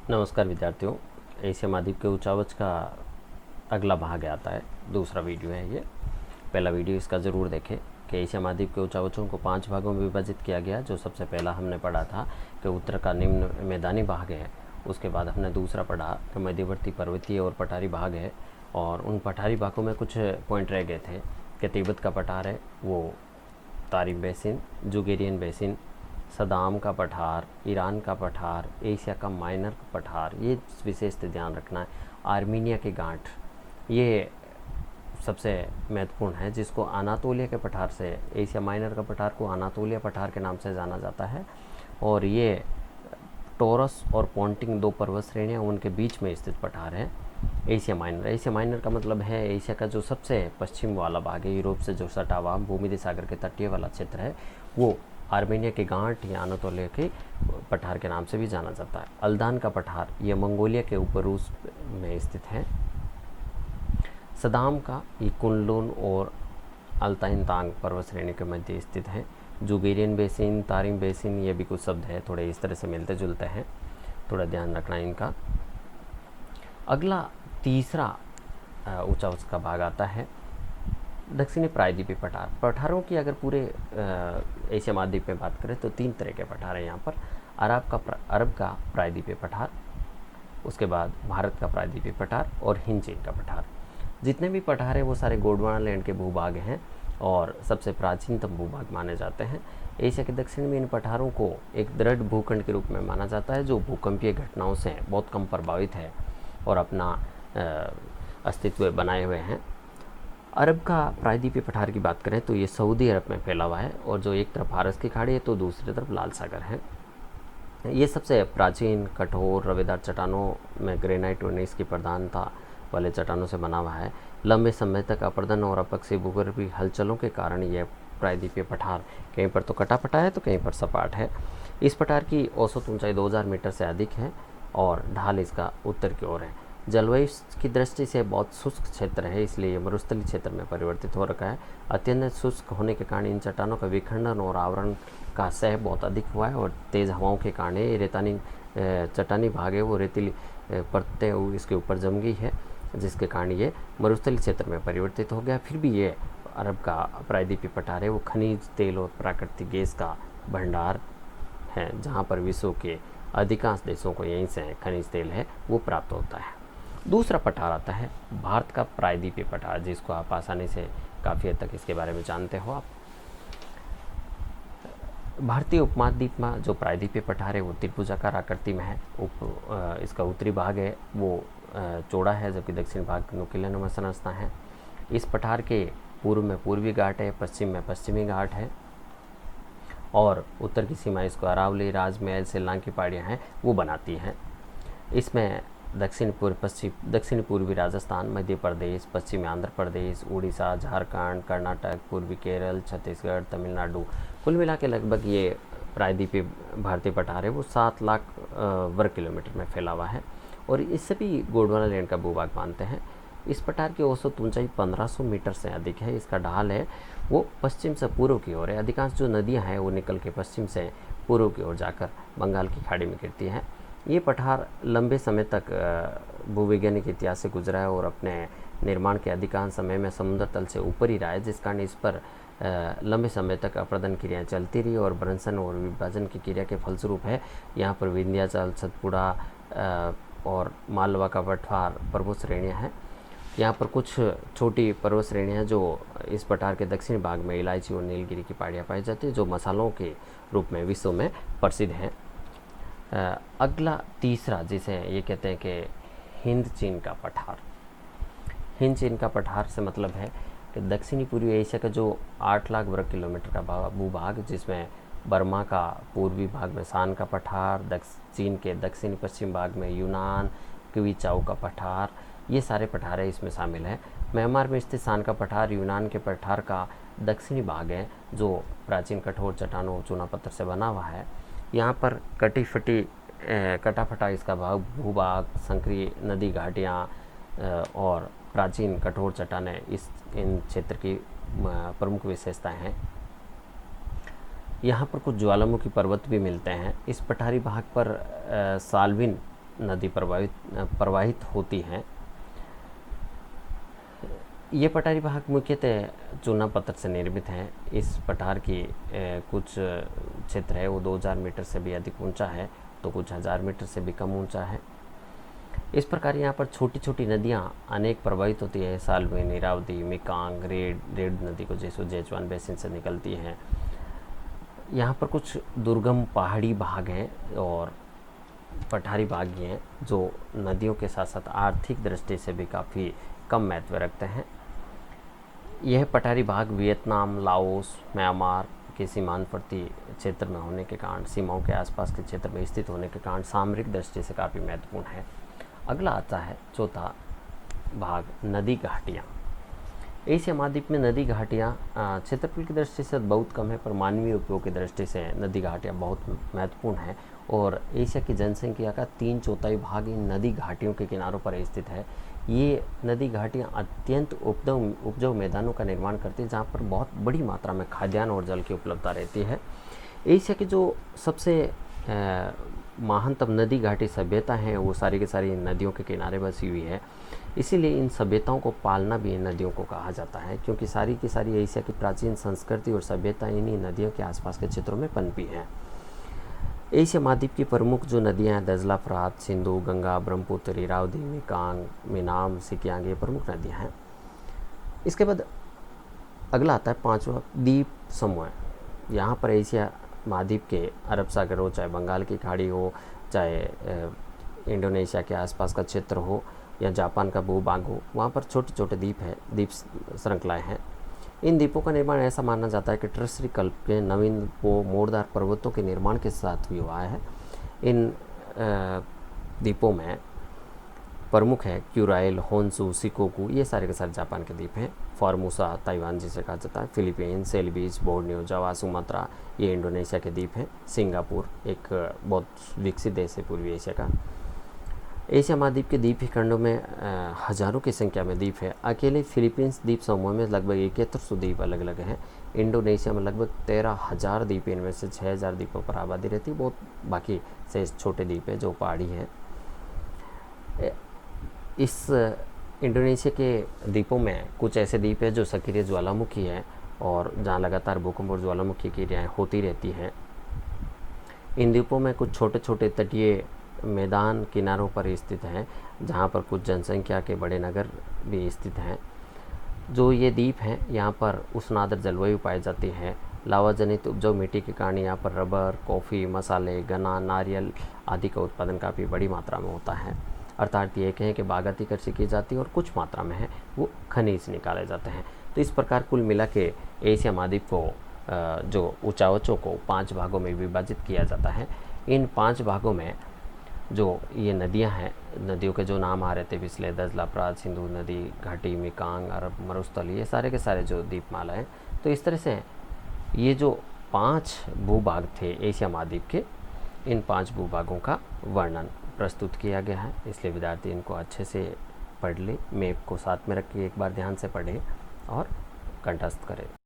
नमस्कार विद्यार्थियों। एशिया महाद्वीप के उच्चावच का अगला भाग आता है, दूसरा वीडियो है ये। पहला वीडियो इसका ज़रूर देखें कि एशिया महाद्वीप के उच्चावचों को 5 भागों में विभाजित किया गया। जो सबसे पहला हमने पढ़ा था कि उत्तर का निम्न मैदानी भाग है। उसके बाद हमने दूसरा पढ़ा कि मध्यवर्ती पर्वतीय और पठारी भाग है। और उन पठारी भागों में कुछ पॉइंट रह गए थे कि तिब्बत का पठार है वो तारिम बेसिन, जुगेरियन बेसिन, सदाम का पठार, ईरान का पठार, एशिया का माइनर पठार, ये विशेष ध्यान रखना है। आर्मीनिया के गांठ ये सबसे महत्वपूर्ण है, जिसको अनातोलिया के पठार से, एशिया माइनर का पठार को अनातोलिया पठार के नाम से जाना जाता है। और ये टोरस और पोंटिंग दो पर्वत श्रेणियाँ उनके बीच में स्थित पठार है एशिया माइनर। एशिया माइनर का मतलब है एशिया का जो सबसे पश्चिम वाला भाग है, यूरोप से जो सटा हुआ भूमध्य सागर के तटीय वाला क्षेत्र है, वो आर्मेनिया के गांठ या अनातोलिया के पठार के नाम से भी जाना जाता है। अल्दान का पठार ये मंगोलिया के ऊपर रूस में स्थित है। सदाम का ये कुनलुन और अल्ताइन तांग पर्वत श्रेणी के मध्य स्थित है। जुगेरियन बेसिन, तारिम बेसिन, ये भी कुछ शब्द है थोड़े इस तरह से मिलते जुलते हैं, थोड़ा ध्यान रखना इनका। अगला तीसरा उच्चावच का भाग आता है दक्षिणी प्रायद्वीपीय पठार। पठारों की अगर पूरे एशिया महाद्वीप में बात करें तो 3 तरह के पठार हैं यहाँ पर। अरब का प्रायद्वीपीय पठार, उसके बाद भारत का प्रायद्वीपीय पठार और हिंद चीन का पठार। जितने भी पठार हैं वो सारे गोंडवाना लैंड के भूभाग हैं और सबसे प्राचीनतम भूभाग माने जाते हैं। एशिया के दक्षिण में इन पठारों को एक दृढ़ भूखंड के रूप में माना जाता है, जो भूकंपीय घटनाओं से बहुत कम प्रभावित है और अपना अस्तित्व बनाए हुए हैं। अरब का प्रायद्वीपीय पठार की बात करें तो ये सऊदी अरब में फैला हुआ है और जो एक तरफ फारस की खाड़ी है तो दूसरी तरफ लाल सागर है। ये सबसे प्राचीन कठोर रवेदार चट्टानों में ग्रेनाइट और नीस की प्रधानता वाले चट्टानों से बना हुआ है। लंबे समय तक अपरदन और अपक्षी भूगर्भीय हलचलों के कारण यह प्रायद्वीपीय पठार कहीं पर तो कटापटा है तो कहीं पर सपाट है। इस पठार की औसत ऊंचाई 2000 मीटर से अधिक है और ढाल इसका उत्तर की ओर है। जलवायु की दृष्टि से बहुत शुष्क क्षेत्र है, इसलिए ये मरुस्थलीय क्षेत्र में परिवर्तित हो रखा है। अत्यंत शुष्क होने के कारण इन चट्टानों का विखंडन और आवरण का सह बहुत अधिक हुआ है और तेज़ हवाओं के कारण ये रेतानी चट्टानी भाग है वो रेतीली परतें इसके ऊपर जम गई है, जिसके कारण ये मरुस्थलीय क्षेत्र में परिवर्तित हो गया। फिर भी ये अरब का प्रायद्वीपीय पठार है वो खनिज तेल और प्राकृतिक गैस का भंडार है, जहाँ पर विश्व के अधिकांश देशों को यहीं से खनिज तेल है वो प्राप्त होता है। दूसरा पठार आता है भारत का प्रायद्वीपीय पठार, जिसको आप आसानी से काफ़ी हद तक इसके बारे में जानते हो आप। भारतीय उपमहाद्वीप में जो प्रायद्वीपीय पठार है वो त्रिभुजाकार आकृति में है। इसका उत्तरी भाग है वो चौड़ा है, जबकि दक्षिण भाग नुकीला नुमा संरचना है। इस पठार के पूर्व में पूर्वी घाट है, पश्चिम में पश्चिमी घाट है और उत्तर की सीमा इसको अरावली, राजमहल, शिलांग की पहाड़ियाँ हैं वो बनाती हैं। इसमें दक्षिण पूर्वी राजस्थान, मध्य प्रदेश, पश्चिमी आंध्र प्रदेश, उड़ीसा, झारखंड, कर्नाटक, पूर्वी केरल, छत्तीसगढ़, तमिलनाडु, कुल मिला के लगभग ये प्रायद्वीपीय भारतीय पठार है वो 7 लाख वर्ग किलोमीटर में फैला हुआ है और इससे भी गोंडवाना लैंड का भूभाग मानते हैं। इस पठार की औसत ऊंचाई 1500 मीटर से अधिक है। इसका ढाल है वो पश्चिम से पूर्व की ओर है। अधिकांश जो नदियाँ हैं वो निकल के पश्चिम से पूर्व की ओर जाकर बंगाल की खाड़ी में गिरती हैं। ये पठार लंबे समय तक भूवैज्ञानिक इतिहास से गुजरा है और अपने निर्माण के अधिकांश समय में समुद्र तल से ऊपर ही रहा है, जिस कारण इस पर लंबे समय तक अपरदन क्रियाएँ चलती रही और भ्रंशन और विभाजन की क्रिया के फलस्वरूप है यहाँ पर विंध्याचल, सतपुड़ा और मालवा का पठार पर्वत श्रेणियाँ हैं। यहाँ पर कुछ छोटी पर्वत श्रेणियाँ जो इस पठार के दक्षिणी भाग में इलायची और नीलगिरी की पहाड़ियाँ पाई जाती है, जो मसालों के रूप में विश्व में प्रसिद्ध हैं। अगला तीसरा जिसे ये कहते हैं कि हिंद चीन का पठार। हिंद चीन का पठार से मतलब है कि दक्षिणी पूर्वी एशिया का जो 8 लाख वर्ग किलोमीटर का भूभाग, जिसमें बर्मा का पूर्वी भाग में शान का पठार, चीन के दक्षिणी पश्चिम भाग में यूनान, क्विचाओ का पठार, ये सारे पठार इसमें शामिल है। म्यांमार में स्थित शान का पठार यूनान के पठार का दक्षिणी भाग है, जो प्राचीन कठोर चट्टानों चूना पत्थर से बना हुआ है। यहाँ पर कटाफटा इसका भूभाग, संक्रिय नदी घाटियाँ और प्राचीन कठोर चट्टानें इन क्षेत्र की प्रमुख विशेषताएं हैं। यहाँ पर कुछ ज्वालामुखी पर्वत भी मिलते हैं। इस पठारी भाग पर साल्विन नदी प्रवाहित होती हैं। ये पठारी भाग मुख्यतः चूना पत्थर से निर्मित है। इस पठार की कुछ क्षेत्र है वो 2000 मीटर से भी अधिक ऊंचा है, तो कुछ 1000 मीटर से भी कम ऊंचा है। इस प्रकार यहाँ पर छोटी छोटी नदियाँ अनेक प्रवाहित होती है। साल में नीरावती, मिकांग, रेड नदी को जैसे जेचवान बेसिन से निकलती हैं। यहाँ पर कुछ दुर्गम पहाड़ी भाग हैं और पठारी भाग ही हैं जो नदियों के साथ साथ आर्थिक दृष्टि से भी काफ़ी कम महत्व रखते हैं। यह पठारी भाग वियतनाम, लाओस, म्यांमार के सीमांतवर्ती क्षेत्र में होने के कारण, सीमाओं के आसपास के क्षेत्र में स्थित होने के कारण सामरिक दृष्टि से काफ़ी महत्वपूर्ण है। अगला आता है चौथा भाग, नदी घाटियाँ। एशिया महाद्वीप में नदी घाटियाँ क्षेत्रफल की दृष्टि से बहुत कम है, पर मानवीय उपयोग की दृष्टि से नदी घाटियाँ बहुत महत्वपूर्ण है। और एशिया की जनसंख्या का 3/4 भाग इन नदी घाटियों के किनारों पर स्थित है। ये नदी घाटियाँ अत्यंत उपजाऊ मैदानों का निर्माण करती है, जहाँ पर बहुत बड़ी मात्रा में खाद्यान्न और जल की उपलब्धता रहती है। एशिया की जो सबसे महानतम नदी घाटी सभ्यता है वो सारी की सारी नदियों के किनारे बसी हुई है। इसीलिए इन सभ्यताओं को पालना भी इन नदियों को कहा जाता है, क्योंकि सारी की सारी एशिया की प्राचीन संस्कृति और सभ्यता इन्हीं नदियों के आसपास के क्षेत्रों में पनपी है। एशिया महाद्वीप की प्रमुख जो नदियाँ हैं, दजला, फरात, सिंधु, गंगा, ब्रह्मपुत्र, इरावदी, मिकांग, मिनाम, सिकियांग, ये प्रमुख नदियाँ हैं। इसके बाद अगला आता है 5वां, द्वीप समूह। यहाँ पर एशिया महाद्वीप के अरब सागर हो, चाहे बंगाल की खाड़ी हो, चाहे इंडोनेशिया के आसपास का क्षेत्र हो या जापान का भूभाग हो, वहाँ पर छोटे छोटे द्वीप है, द्वीप श्रृंखलाएँ हैं। इन द्वीपों का निर्माण ऐसा माना जाता है कि टर्सरी कल्प के नवीन मोड़दार पर्वतों के निर्माण के साथ भी हुआ है। इन द्वीपों में प्रमुख है क्यूराइल, होन्सू, शिकोकू, ये सारे के सारे जापान के द्वीप हैं। फॉर्मोसा ताइवान जिसे कहा जाता है, फिलीपींस, सेल्विस, बोर्नियो, जावा, सुमात्रा, ये इंडोनेशिया के द्वीप हैं। सिंगापुर एक बहुत विकसित देश है पूर्वी एशिया का। एशिया महाद्वीप के द्वीप खंडों में हजारों की संख्या में द्वीप है। अकेले फिलीपींस द्वीप समूह में लगभग 7100 द्वीप अलग अलग हैं। इंडोनेशिया में लगभग 13,000 द्वीप, इनमें से 6,000 द्वीपों पर आबादी रहती है। बहुत बाकी से छोटे द्वीप हैं जो पहाड़ी हैं। इस इंडोनेशिया के द्वीपों में कुछ ऐसे द्वीप हैं जो सक्रिय ज्वालामुखी है और जहाँ लगातार भूकंप और ज्वालामुखी की क्रियाएँ होती रहती हैं। इन द्वीपों में कुछ छोटे छोटे तटीय मैदान किनारों पर स्थित हैं, जहाँ पर कुछ जनसंख्या के बड़े नगर भी स्थित हैं। जो ये द्वीप हैं, यहाँ पर उष्णार्द्र जलवायु पाई जाती है। लावा जनित उपजाऊ मिट्टी के कारण यहाँ पर रबर, कॉफ़ी, मसाले, गन्ना, नारियल आदि का उत्पादन काफ़ी बड़ी मात्रा में होता है। अर्थात ये कहें कि बागायती कृषि की जाती है और कुछ मात्रा में है वो खनिज निकाले जाते हैं। तो इस प्रकार कुल मिला के एशिया महाद्वीप को जो ऊंचावचों को 5 भागों में विभाजित किया जाता है। इन 5 भागों में जो ये नदियां हैं, नदियों के जो नाम आ रहे थे पिछले, दजला, फरात, सिंधु नदी घाटी, मिकांग, अरब मरुस्थल, ये सारे के सारे जो द्वीपमाला हैं। तो इस तरह से ये जो 5 भूभाग थे एशिया महाद्वीप के, इन 5 भूभागों का वर्णन प्रस्तुत किया गया है। इसलिए विद्यार्थी इनको अच्छे से पढ़ ले, मैप को साथ में रख के एक बार ध्यान से पढ़े और कंठस्थ करें।